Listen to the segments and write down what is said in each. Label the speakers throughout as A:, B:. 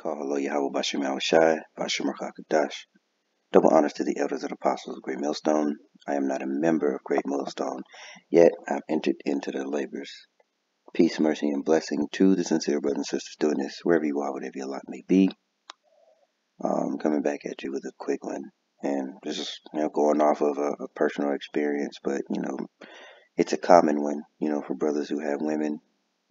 A: Call hello Yahweh Bashim Shai, Bashim Rakakadash. Double honors to the elders and apostles of Great Millstone. I am not a member of Great Millstone, yet I've entered into their labors. Peace, mercy, and blessing to the sincere brothers and sisters doing this, wherever you are, whatever your lot may be. Coming back at you with a quick one. And this is, going off of a personal experience, but, it's a common one, for brothers who have women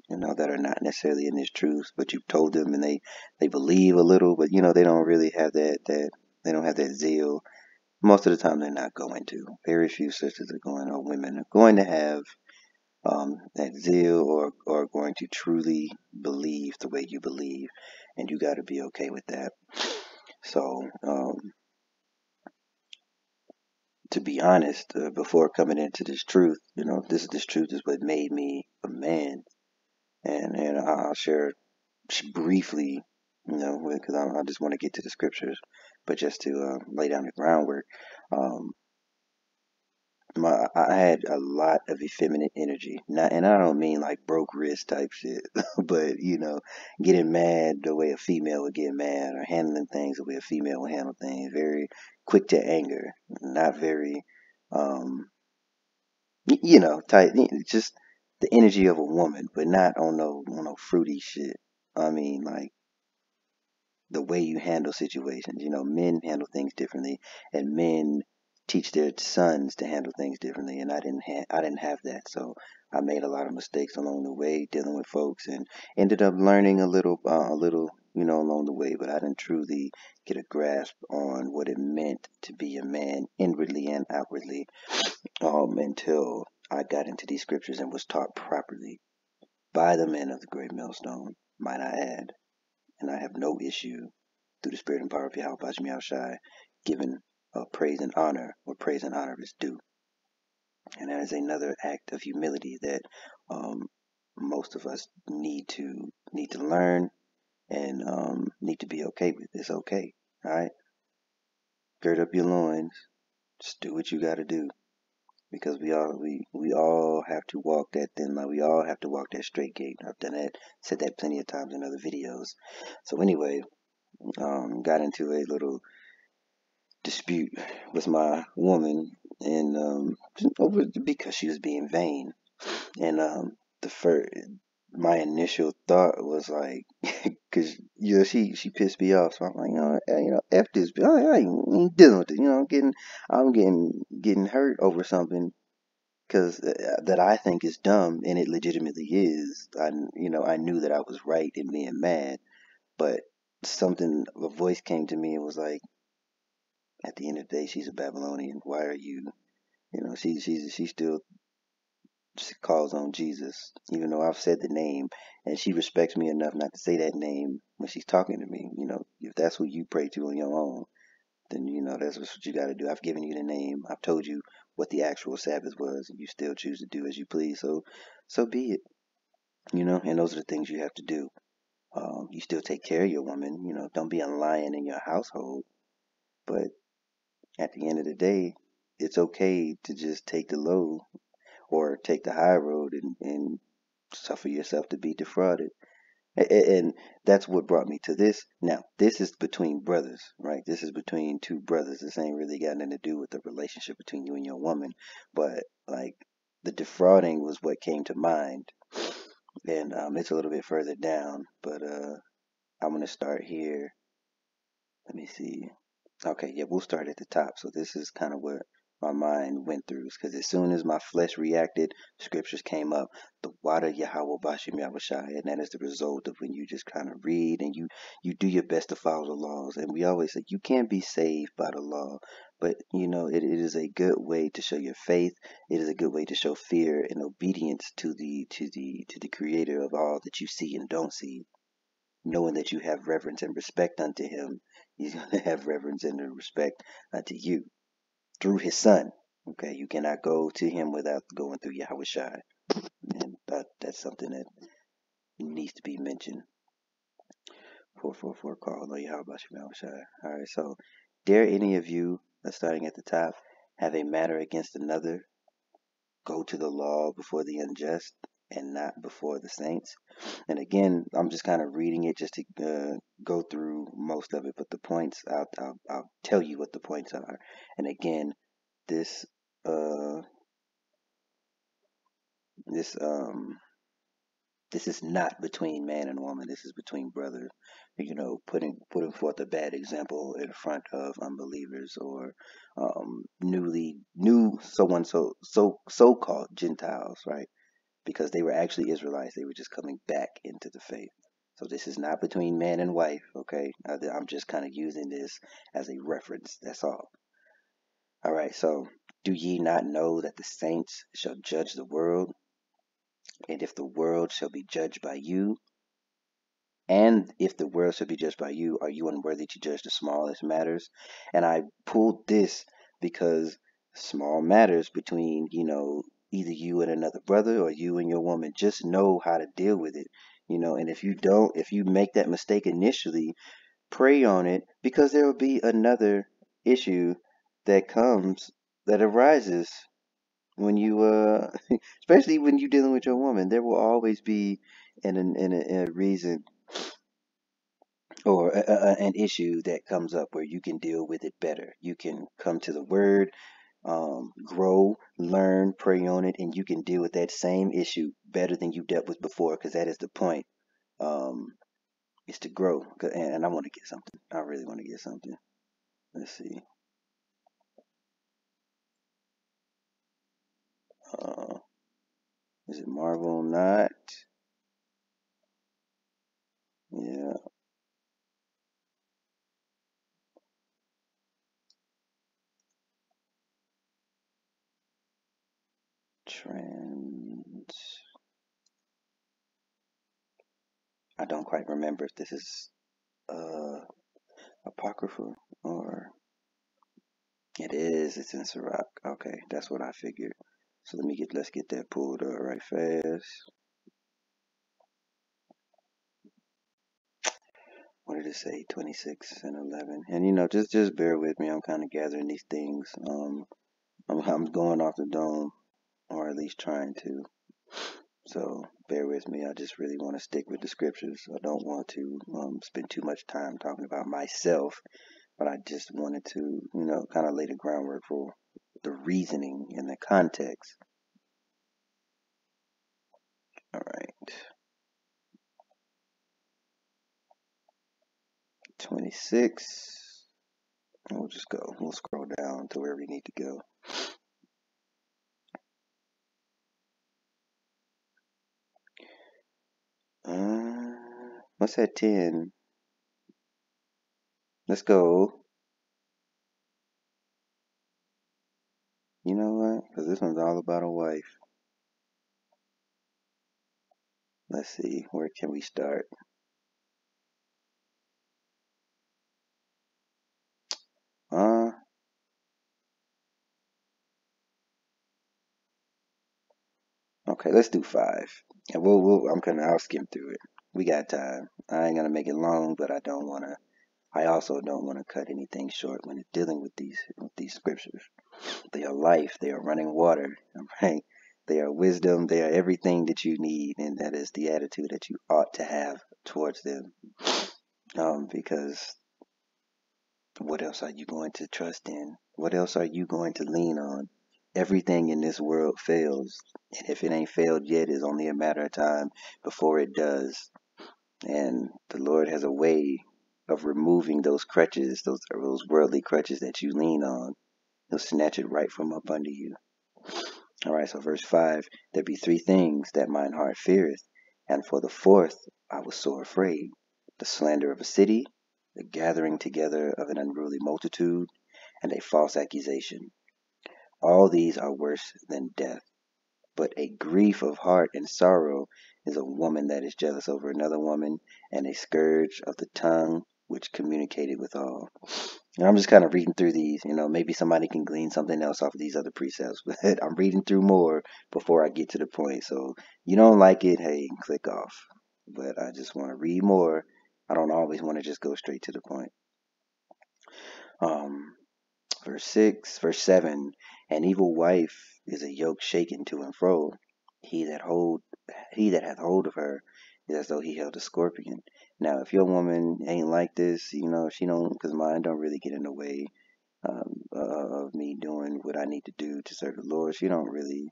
A: that are not necessarily in this truth, but you've told them and they believe a little, but they don't really have that they don't have that zeal. Most of the time they're not going to. Very few sisters are going, or women are going to have that zeal or going to truly believe the way you believe, and you got to be okay with that. So to be honest, before coming into this truth, this truth is what made me a man. And I'll share briefly, because I just want to get to the scriptures, but just to lay down the groundwork. I had a lot of effeminate energy, and I don't mean like broke wrist type shit, but getting mad the way a female would get mad, or handling things the way a female would handle things. Very quick to anger, not very, tight. Just the energy of a woman, but not on no fruity shit. I mean, like, the way you handle situations. Men handle things differently, and men teach their sons to handle things differently. And I didn't have that, so I made a lot of mistakes along the way dealing with folks, and ended up learning a little, along the way. But I didn't truly get a grasp on what it meant to be a man inwardly and outwardly, until I got into these scriptures and was taught properly by the men of the Great Millstone, might I add. And I have no issue, through the spirit and power of Yahweh Bashim Shai, giving praise and honor where praise and honor is due. And that is another act of humility that most of us need to learn, and need to be okay with. It's okay, all right? Gird up your loins. Just do what you got to do, because we all have to walk that thin line. We all have to walk that straight gate. I've done that, said that plenty of times in other videos. So anyway, got into a little dispute with my woman, and over because she was being vain. And my initial thought was like, because she pissed me off, so I'm like, f this, I ain't dealing with it. I'm getting hurt over something because that I think is dumb, and it legitimately is. I knew that I was right in being mad, but a voice came to me and was like, at the end of the day, she's a Babylonian. Why are you? She still calls on Jesus, even though I've said the name, and she respects me enough not to say that name when she's talking to me. If that's who you pray to on your own, then that's what you got to do. I've given you the name. I've told you what the actual Sabbath was, and you still choose to do as you please. So be it. And those are the things you have to do. You still take care of your woman. Don't be a lion in your household, but at the end of the day, it's okay to just take the low, or take the high road, and suffer yourself to be defrauded. And that's what brought me to this. Now, this is between brothers, right? This is between two brothers. This ain't really got nothing to do with the relationship between you and your woman. But, like, the defrauding was what came to mind. And it's a little bit further down, but I'm going to start here. Let me see. Okay, yeah, we'll start at the top. So this is kind of what my mind went through, because as soon as my flesh reacted, scriptures came up. The water Yahweh Bashim Yahushai, and that is the result of when you just kind of read and you do your best to follow the laws. And we always say you can't be saved by the law, but it is a good way to show your faith. It is a good way to show fear and obedience to the Creator of all that you see and don't see. Knowing that you have reverence and respect unto Him, He's going to have reverence and respect unto you through His Son. Okay, you cannot go to Him without going through Yahweh Shai. And that's something that needs to be mentioned. 444 call on Yahweh Shai. Alright, so dare any of you, starting at the top, have a matter against another, go to the law before the unjust? and not before the saints. And again, I'm just kind of reading it just to go through most of it, but the points, I'll tell you what the points are. And again, this uh this this is not between man and woman. This is between brothers. Putting forth a bad example in front of unbelievers or newly new someone so called Gentiles, right? Because they were actually Israelites. They were just coming back into the faith. So this is not between man and wife, okay? I'm just kind of using this as a reference. That's all. All right. So, do ye not know that the saints shall judge the world? And if the world shall be judged by you, and if the world shall be judged by you, are you unworthy to judge the smallest matters? And I pulled this because small matters between, either you and another brother or you and your woman, just know how to deal with it. And if you make that mistake initially, pray on it because there will be another issue that comes that arises when you especially when you're dealing with your woman. There will always be a reason or an issue that comes up where you can deal with it better. You can come to the word, grow, learn, pray on it, and you can deal with that same issue better than you dealt with before, because that is the point. Um, is to grow. And I want to get something. I really want to get something. Let's see. Uh, is it Marvel? Not. Yeah. Trans. I don't quite remember if this is uh apocryphal or it is. It's in Sirach. Okay, that's what I figured. So let's get that pulled up right fast. What did it say? 26 and 11. And just bear with me. I'm kind of gathering these things. I'm going off the dome, or at least trying to. So bear with me. I just really want to stick with the scriptures. I don't want to spend too much time talking about myself, but I just wanted to, kind of lay the groundwork for the reasoning and the context. All right. 26. We'll just go. We'll scroll down to where we need to go. What's that 10? Let's go. You know what? Because this one's all about a wife. Let's see. Where can we start? Uh, okay, let's do 5. And I'll skim through it. We got time. I ain't gonna make it long, but I also don't want to cut anything short when it's dealing with these scriptures. They are life. They are running water. Right? They are wisdom. They are everything that you need, and that is the attitude that you ought to have towards them. Because what else are you going to trust in? What else are you going to lean on? Everything in this world fails, and if it ain't failed yet, it's only a matter of time before it does. And the Lord has a way of removing those crutches, those worldly crutches that you lean on. He'll snatch it right from up under you. All right, so verse 5, there be 3 things that mine heart feareth, and for the fourth I was sore afraid, the slander of a city, the gathering together of an unruly multitude, and a false accusation. All these are worse than death. But a grief of heart and sorrow is a woman that is jealous over another woman, and a scourge of the tongue which communicated with all. And I'm just kind of reading through these. Maybe somebody can glean something else off of these other precepts, but I'm reading through more before I get to the point. So you don't like it, hey, click off. But I just want to read more. I don't always want to just go straight to the point. Um, verse 7, an evil wife is a yoke shaken to and fro, He that hold he that hath hold of her is as though he held a scorpion. Now, if your woman ain't like this, she don't, because mine don't really get in the way of me doing what I need to do to serve the Lord. She don't really,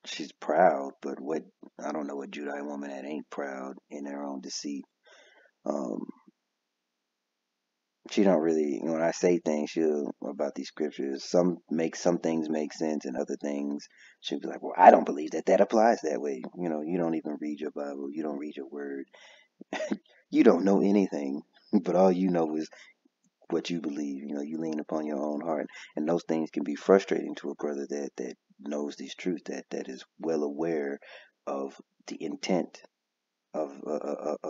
A: she's proud, but what I don't know what Judite woman that ain't proud in her own deceit. Um, she don't really, when I say things, she'll about these scriptures. Some things make sense, and other things she'll be like, "Well, I don't believe that that applies that way." You don't even read your Bible. You don't read your word. You don't know anything, but all you know is what you believe. You lean upon your own heart, and those things can be frustrating to a brother that knows these truths, that is well aware of the intent of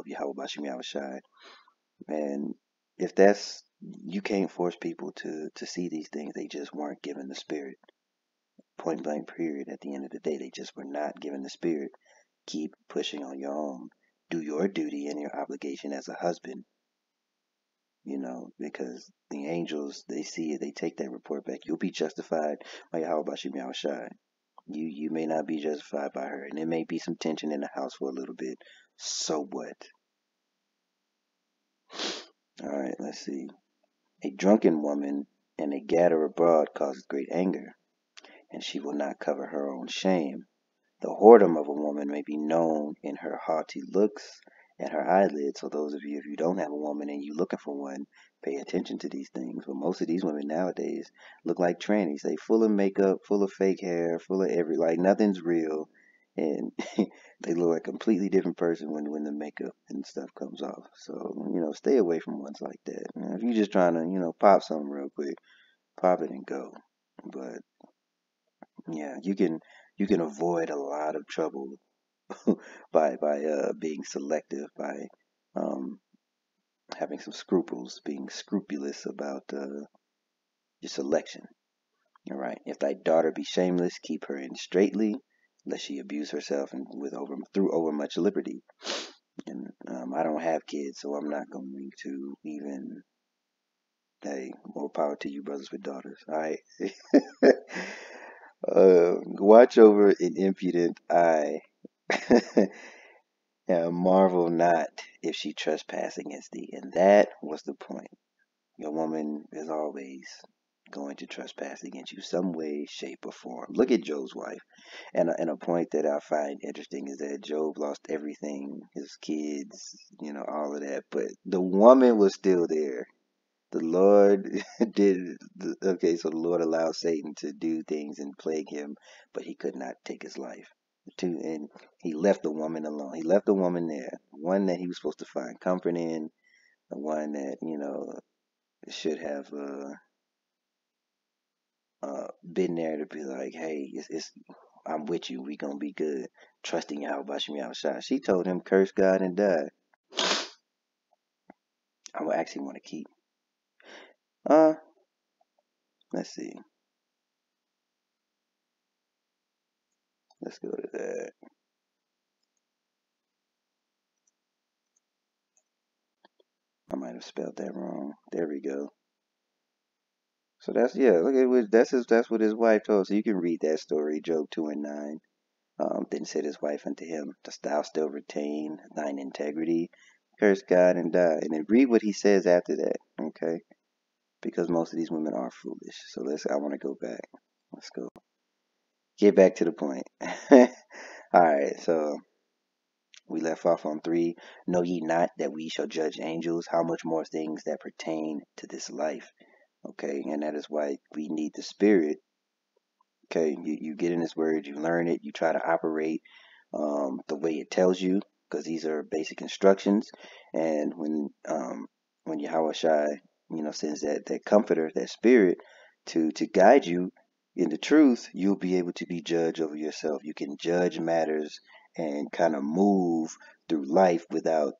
A: Yahweh Bashim Yahushai. And if that's you can't force people to see these things. They just weren't given the spirit. Point blank period. At the end of the day, they just were not given the spirit. Keep pushing on your own. Do your duty and your obligation as a husband. Because the angels, they see it, they take that report back. You'll be justified by Yahweh Bashim Yahushai. You may not be justified by her, and there may be some tension in the house for a little bit. So what? All right, let's see. A drunken woman and a gatter abroad causes great anger, and she will not cover her own shame. The whoredom of a woman may be known in her haughty looks and her eyelids. So those of you, if you don't have a woman and you looking for one, pay attention to these things. But most of these women nowadays look like trannies. They full of makeup, full of fake hair, full of like nothing's real. And they look like a completely different person when the makeup and stuff comes off. So, stay away from ones like that. If you're just trying to, pop something real quick, pop it and go. But yeah, you can avoid a lot of trouble by being selective, by um, having some scruples, being scrupulous about your selection. All right. If thy daughter be shameless, keep her in straitly, lest she abuse herself and through overmuch liberty. And I don't have kids, so I'm not going to even. Hey, more power to you, brothers with daughters. All right. Watch over an impudent eye. Marvel not if she trespass against thee. And that was the point. Your woman is always going to trespass against you some way, shape, or form. Look at Job's wife. And a point that I find interesting is that Job lost everything, his kids, all of that. But the woman was still there. The Lord okay, so the Lord allowed Satan to do things and plague him, but he could not take his life. And he left the woman alone. He left the woman there, one that he was supposed to find comfort in, the one that should have been there to be like, hey, I'm with you. We gonna be good. Trusting Yahweh Bashim Yahushua. She told him, curse God and die. I would actually want to keep. Let's see. Let's go to that. I might have spelled that wrong. There we go. So that's look at what that's what his wife told. So you can read that story, Job 2:9. Then said his wife unto him, dost thou still retain thine integrity? Curse God and die. And then read what he says after that, okay? Because most of these women are foolish. So I want to go back. Let's go. Get back to the point. Alright, so we left off on 3. Know ye not that we shall judge angels? How much more things that pertain to this life? Okay, and that is why we need the spirit. Okay, you get in this word, you learn it, you try to operate the way it tells you, because these are basic instructions. And when Yahweh Shai, sends that comforter, that spirit to guide you in the truth, you'll be able to be judge over yourself. You can judge matters and kind of move through life without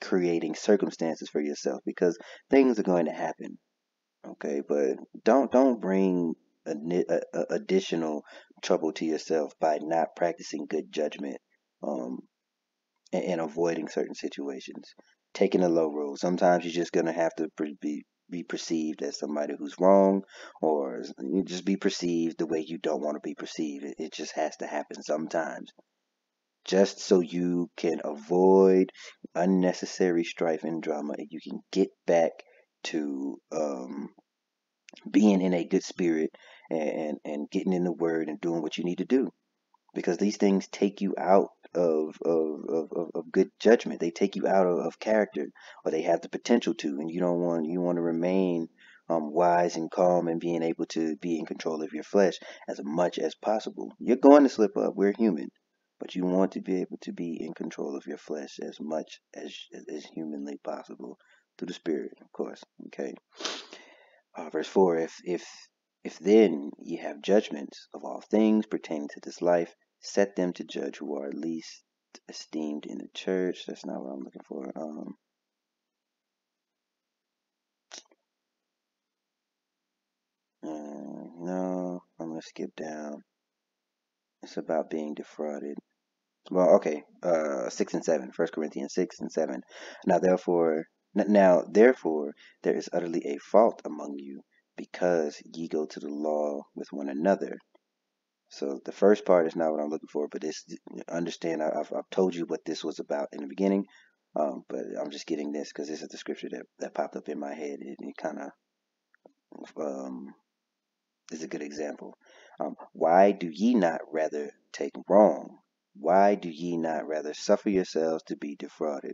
A: creating circumstances for yourself, because things are going to happen. Okay, but don't bring additional trouble to yourself by not practicing good judgment, um, and avoiding certain situations. Taking the low road. Sometimes you're just gonna have to be be perceived as somebody who's wrong, or you just be perceived the way you don't want to be perceived. It just has to happen sometimes, just so you can avoid unnecessary strife and drama, and you can get back to being in a good spirit, and getting in the word and doing what you need to do, because these things take you out of good judgment. They take you out of character, or they have the potential to, and you want to remain wise and calm and being able to be in control of your flesh as much as possible. You're going to slip up. We're human, but you want to be able to be in control of your flesh as much as humanly possible through the spirit, of course. Okay. Verse 4, if then ye have judgments of all things pertaining to this life, set them to judge who are least esteemed in the church. That's not what I'm looking for. No, I'm gonna skip down. It's about being defrauded. Well, okay. 6 and 7. 1 Corinthians 6 and 7. Now therefore there is utterly a fault among you, because ye go to the law with one another. So the first part is not what I'm looking for, but it's, understand, I've told you what this was about in the beginning, but I'm just getting this because this is the scripture that popped up in my head. It kind of is a good example. Why do ye not rather take wrong? Why do ye not rather suffer yourselves to be defrauded?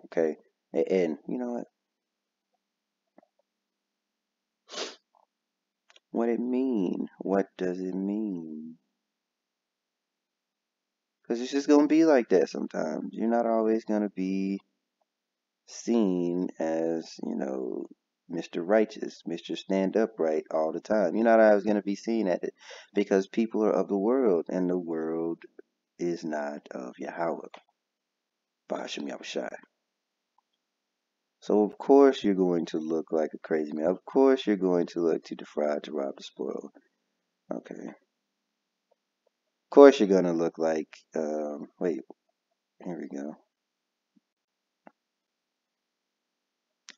A: Okay, and you know what it mean? What does it mean? Because it's just gonna be like that sometimes. You're not always gonna be seen as, Mr. Righteous, Mr. Stand Upright all the time. You're not always going to be seen at it, because people are of the world, and the world is not of Yahweh, Bahasham Yahushai. So of course you're going to look like a crazy man. Of course you're going to look to defraud, to rob, to spoil. Okay. Of course you're going to look like, wait, here we go.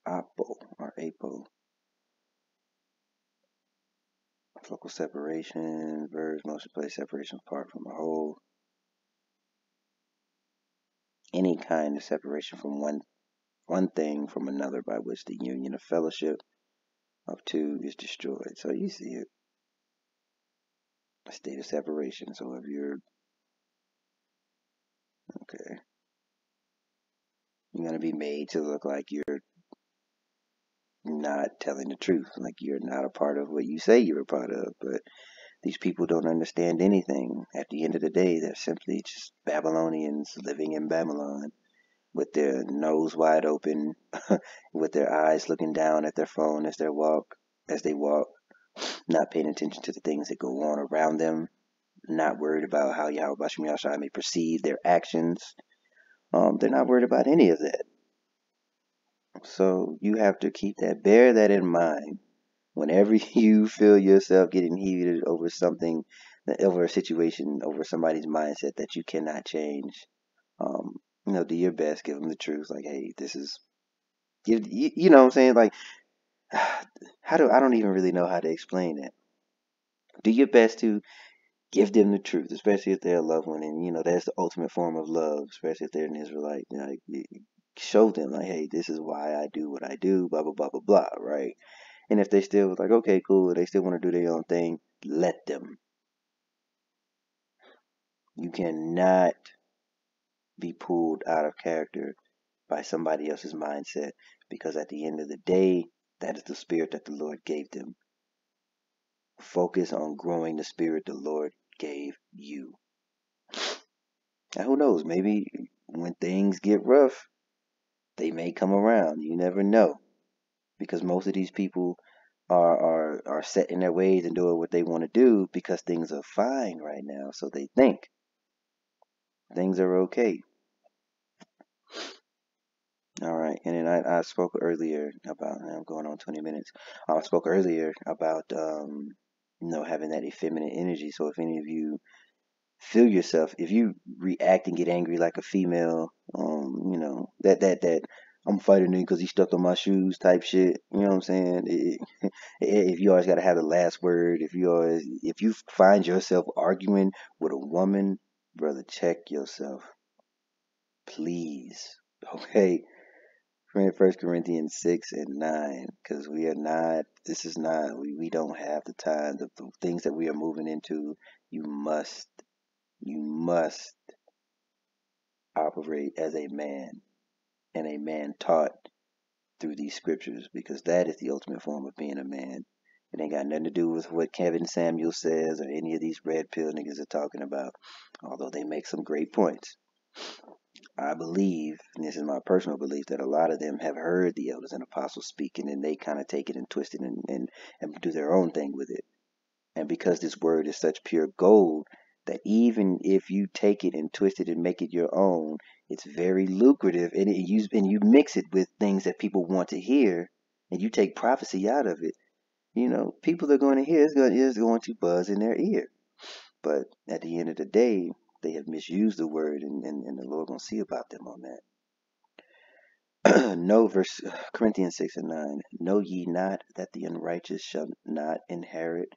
A: Apo, or Apo. Focal separation, verbs, motion, place, separation apart from a whole. Any kind of separation from one thing from another, by which the union of fellowship of two is destroyed. So you see it, a state of separation. So if you're okay, you're gonna be made to look like you're not telling the truth, like you're not a part of what you say you're a part of. But these people don't understand anything. At the end of the day, they're simply just Babylonians living in Babylon, with their nose wide open, with their eyes looking down at their phone as they walk, not paying attention to the things that go on around them, not worried about how Yahweh Bashim Yahshua may perceive their actions. They're not worried about any of that. So you have to bear that in mind whenever you feel yourself getting heated over something, over a situation, over somebody's mindset that you cannot change. Do your best, give them the truth. Like, hey, this is, you know what I'm saying? Like, I don't even really know how to explain it. Do your best to give them the truth, especially if they're a loved one, and that's the ultimate form of love, especially if they're an Israelite. Show them, like, hey, this is why I do what I do, blah blah blah blah blah, right? And if they still like, okay, cool, they still want to do their own thing, let them. You cannot be pulled out of character by somebody else's mindset, because at the end of the day, that is the spirit that the Lord gave them. Focus on growing the spirit the Lord gave you. Now, who knows? Maybe when things get rough, they may come around. You never know, because most of these people are set in their ways and doing what they want to do because things are fine right now. So they think things are okay. All right, and then I spoke earlier about. I'm going on 20 minutes. I spoke earlier about having that effeminate energy. So if any of you feel yourself, if you react and get angry like a female, that I'm fighting him because he stepped on my shoes type shit. You know what I'm saying? If you always got to have the last word, if you find yourself arguing with a woman, brother, check yourself, please. Okay, First Corinthians 6 and 9, because we are not. This is not. We don't have the time. The things that we are moving into, you must, you must operate as a man and a man taught through these scriptures, because that is the ultimate form of being a man. It ain't got nothing to do with what Kevin Samuel says or any of these red pill niggas are talking about, although they make some great points. I believe, and this is my personal belief, that a lot of them have heard the elders and apostles speak, and then they kind of take it and twist it and do their own thing with it. And because this word is such pure gold, that even if you take it and twist it and make it your own, it's very lucrative, and you mix it with things that people want to hear, and you take prophecy out of it. People are going to hear it's going to buzz in their ear. But at the end of the day, they have misused the word, and the Lord gonna see about them on that. No, verse Corinthians 6 and 9. Know ye not that the unrighteous shall not inherit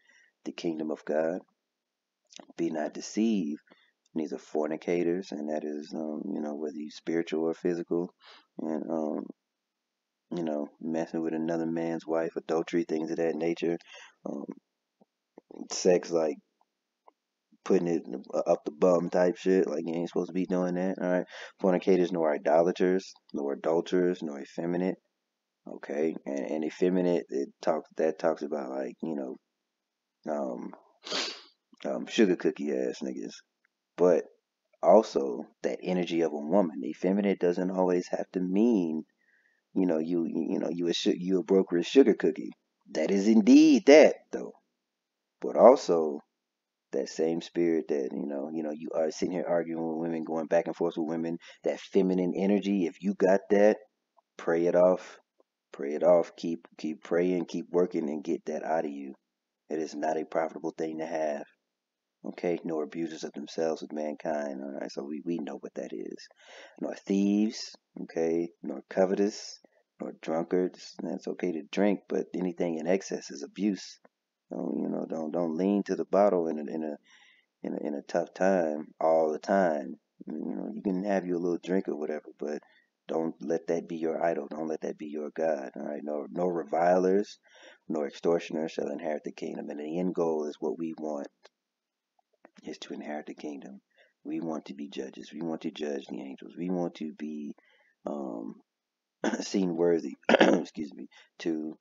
A: the kingdom of God? Be not deceived, neither fornicators, and that is, whether you spiritual or physical, and messing with another man's wife, adultery, things of that nature, um, sex like putting it up the bum type shit, like you ain't supposed to be doing that. All right, fornicators, nor idolaters, nor adulterers, nor effeminate. Okay, and effeminate, talks about like um sugar cookie ass niggas, but also that energy of a woman. Effeminate doesn't always have to mean you a brokerage sugar cookie. That is indeed that though, but also that same spirit that you are sitting here arguing with women, going back and forth with women. That feminine energy, if you got that, pray it off, pray it off. Keep praying, keep working, and get that out of you. It is not a profitable thing to have. Okay, nor abusers of themselves with mankind. All right, so we know what that is. Nor thieves, okay, nor covetous, nor drunkards. That's okay to drink, but anything in excess is abuse. Don't lean to the bottle in a tough time all the time. You can have your little drink or whatever, but don't let that be your idol. Don't let that be your God. All right, no revilers, nor extortioners shall inherit the kingdom. And the end goal is what we want, is to inherit the kingdom. We want to be judges. We want to judge the angels. We want to be um, seen worthy. excuse me, to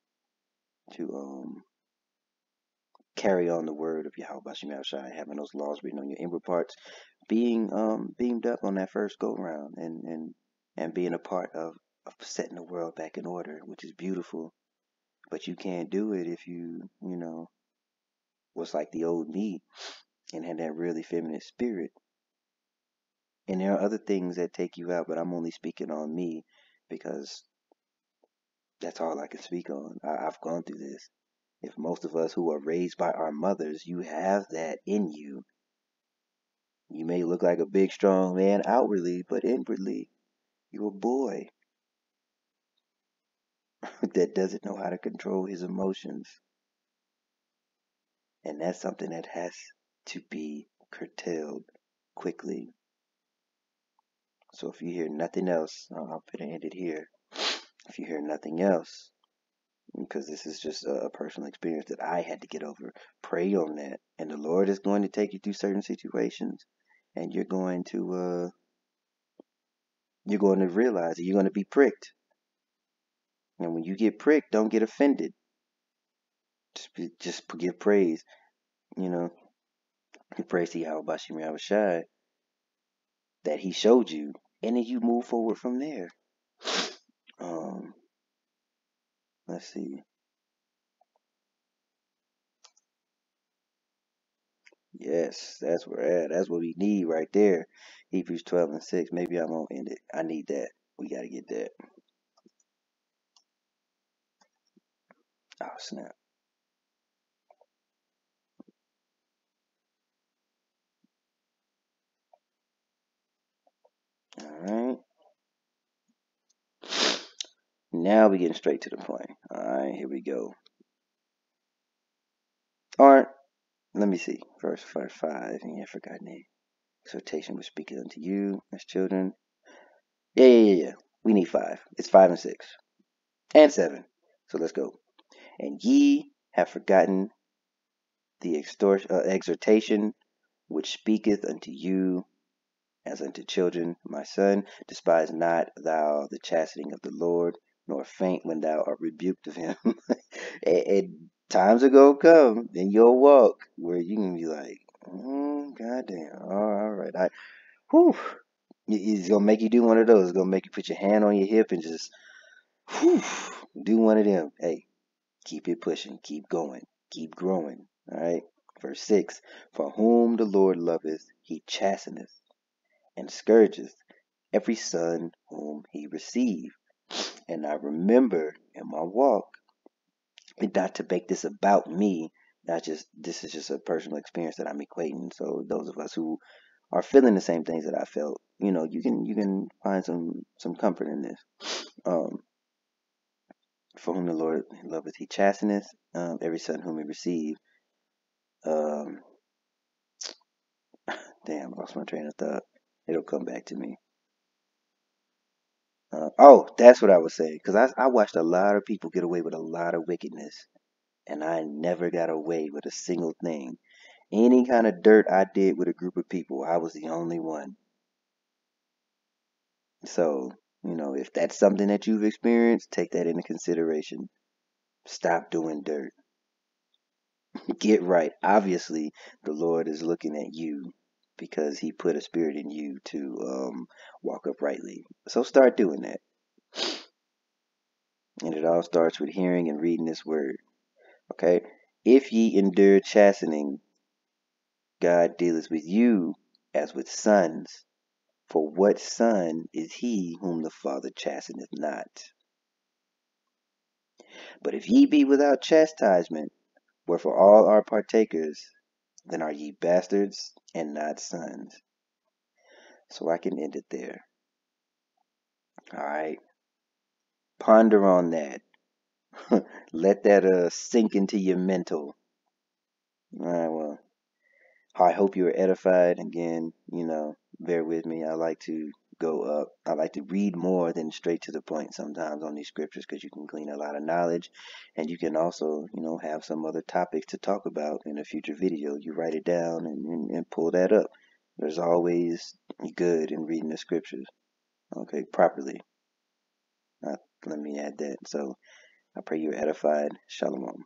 A: carry on the word of Yahweh Shem Shai, having those laws written on your inward parts, being beamed up on that first go round, and being a part of setting the world back in order, which is beautiful. But you can't do it if you was like the old me and had that really feminine spirit. And there are other things that take you out, but I'm only speaking on me because that's all I can speak on. I've gone through this. If most of us who are raised by our mothers, you have that in you. You may look like a big, strong man outwardly, but inwardly, you're a boy that doesn't know how to control his emotions. And that's something that has to be curtailed quickly. So if you hear nothing else, I'm going to end it here. If you hear nothing else, because this is just a personal experience that I had to get over, pray on that. And the Lord is going to take you through certain situations, and you're going to realize that you're going to be pricked. And when you get pricked, don't get offended. Just give praise. You know, praise to Yahweh Bashim Yahushai that He showed you, and then you move forward from there. Um, let's see. Yes, that's where we're at. That's what we need right there. Hebrews 12:6. Maybe I won't end it. I need that. We got to get that. Oh, snap. All right. Now we getting straight to the point. Alright, here we go. Or, let me see. Verse 5. Yeah, I forgot name. Exhortation which speaketh unto you as children. Yeah. We need 5. It's 5 and 6. And 7. So let's go. And ye have forgotten the exhortation which speaketh unto you as unto children. My son, despise not thou the chastening of the Lord, nor faint when thou art rebuked of him. and times are gonna come in your walk where you can be like, goddamn, all right, whew. It's gonna make you do one of those. It's gonna make you put your hand on your hip and just, whew, do one of them. Hey, keep it pushing, keep going, keep growing. All right. Verse 6. For whom the Lord loveth, he chasteneth and scourgeth every son whom he receive. And I remember in my walk, and not to make this about me, not just this is just a personal experience that I'm equating. So those of us who are feeling the same things that I felt, you can find some comfort in this. For whom the Lord loveth, he chasteneth every son whom he receive. Um, damn, I lost my train of thought. It'll come back to me. That's what I was saying. Because I watched a lot of people get away with a lot of wickedness. And I never got away with a single thing. Any kind of dirt I did with a group of people, I was the only one. So, if that's something that you've experienced, take that into consideration. Stop doing dirt. Get right. Obviously, the Lord is looking at you because he put a spirit in you to walk uprightly. So start doing that. And it all starts with hearing and reading this word. Okay? If ye endure chastening, God dealeth with you as with sons. For what son is he whom the Father chasteneth not? But if ye be without chastisement, wherefore all are partakers, then are ye bastards and not sons. So I can end it there. Alright. Ponder on that. Let that sink into your mental. Alright, well, I hope you were edified. Again, bear with me. I like to go up. I like to read more than straight to the point sometimes on these scriptures because you can glean a lot of knowledge, and you can also, have some other topics to talk about in a future video. You write it down and pull that up. There's always good in reading the scriptures, okay, properly. Let me add that. So I pray you're edified. Shalom.